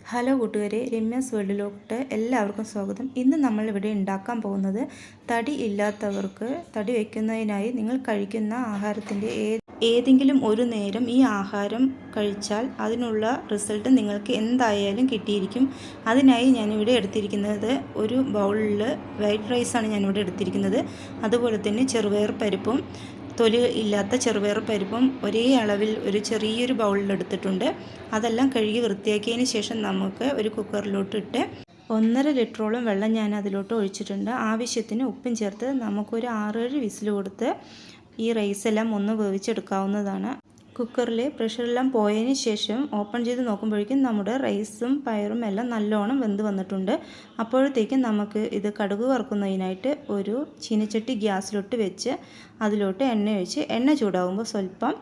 Hello കൂട്ടുകാരെ, രമ്യാസ് വേൾഡിലോട്ട് എല്ലാവർക്കും സ്വാഗതം. ഇന്ന് നമ്മളിവിടെ ഉണ്ടാക്കാൻ പോകുന്നത് തടി ഇല്ലാത്തവർക്ക് തടി വയ്ക്കുന്നതിനായി നിങ്ങൾ കഴിക്കുന്ന ആഹാരത്തിൻ്റെ ഏതെങ്കിലും ഒരു നേരം ഈ ആഹാരം കഴിച്ചാൽ അതിനുള്ള റിസൾട്ട് നിങ്ങൾക്ക് എന്തായാലും കിട്ടിയിരിക്കും. അതിനായി ഞാനിവിടെ എടുത്തിരിക്കുന്നത് ഒരു ബൗളിൽ വൈറ്റ് റൈസാണ് ഞാനിവിടെ എടുത്തിരിക്കുന്നത്. അതുപോലെ തന്നെ ചെറുപയർ പരിപ്പും തൊലി ഇല്ലാത്ത ചെറുപയർ പരിപ്പും ഒരേ അളവിൽ ഒരു ചെറിയൊരു ബൗളിൽ എടുത്തിട്ടുണ്ട്. അതെല്ലാം കഴുകി വൃത്തിയാക്കിയതിന് ശേഷം നമുക്ക് ഒരു കുക്കറിലോട്ട് ഇട്ട് 1.5 ലിറ്ററോളം വെള്ളം ഞാൻ അതിലോട്ട് ഒഴിച്ചിട്ടുണ്ട്. ആവശ്യത്തിന് ഉപ്പും ചേർത്ത് നമുക്കൊരു 6-7 വിസിൽ കൊടുത്ത് ഈ റൈസെല്ലാം ഒന്ന് വേവിച്ചെടുക്കാവുന്നതാണ്. കുക്കറിൽ പ്രഷറെല്ലാം പോയതിന് ശേഷം ഓപ്പൺ ചെയ്ത് നോക്കുമ്പോഴേക്കും നമ്മുടെ റൈസും പയറും എല്ലാം നല്ലോണം വെന്ത് വന്നിട്ടുണ്ട്. അപ്പോഴത്തേക്കും നമുക്ക് ഇത് കടുക് വറുക്കുന്നതിനായിട്ട് ഒരു ചീനച്ചട്ടി ഗ്യാസിലോട്ട് വെച്ച് അതിലോട്ട് എണ്ണ ഒഴിച്ച് എണ്ണ ചൂടാകുമ്പോൾ സ്വല്പം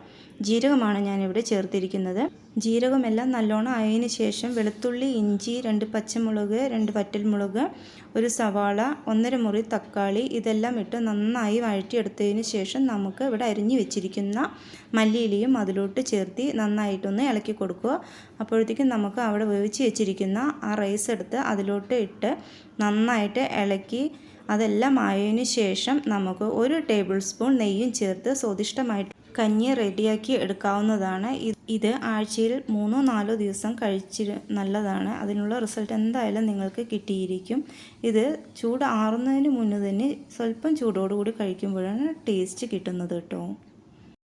ജീരകമാണ് ഞാനിവിടെ ചേർത്തിരിക്കുന്നത്. ജീരകമെല്ലാം നല്ലോണം ആയതിന് ശേഷം വെളുത്തുള്ളി, ഇഞ്ചി, 2 പച്ചമുളക്, 2 വറ്റൽമുളക്, ഒരു സവാള, 1.5 മുറി തക്കാളി ഇതെല്ലാം ഇട്ട് നന്നായി വഴറ്റിയെടുത്തതിന് ശേഷം നമുക്ക് ഇവിടെ അരിഞ്ഞു വെച്ചിരിക്കുന്ന മല്ലിയിലയും അതിലോട്ട് ചേർത്ത് നന്നായിട്ടൊന്ന് ഇളക്കി കൊടുക്കുക. അപ്പോഴത്തേക്കും നമുക്ക് അവിടെ വേവിച്ച് വെച്ചിരിക്കുന്ന ആ റൈസ് എടുത്ത് അതിലോട്ട് ഇട്ട് നന്നായിട്ട് ഇളക്കി അതെല്ലാം ആയതിന് ശേഷം നമുക്ക് 1 ടേബിൾ സ്പൂൺ നെയ്യും ചേർത്ത് സ്വാദിഷ്ടമായിട്ട് കഞ്ഞി റെഡിയാക്കി എടുക്കാവുന്നതാണ്. ഇത് ആഴ്ചയിൽ 3-4 ദിവസം കഴിച്ച് നല്ലതാണ്. അതിനുള്ള റിസൾട്ട് എന്തായാലും നിങ്ങൾക്ക് കിട്ടിയിരിക്കും. ഇത് ചൂട് ആറുന്നതിന് മുന്നേ തന്നെ സ്വല്പം ചൂടോടുകൂടി കഴിക്കുമ്പോഴാണ് ടേസ്റ്റ് കിട്ടുന്നത് കേട്ടോ.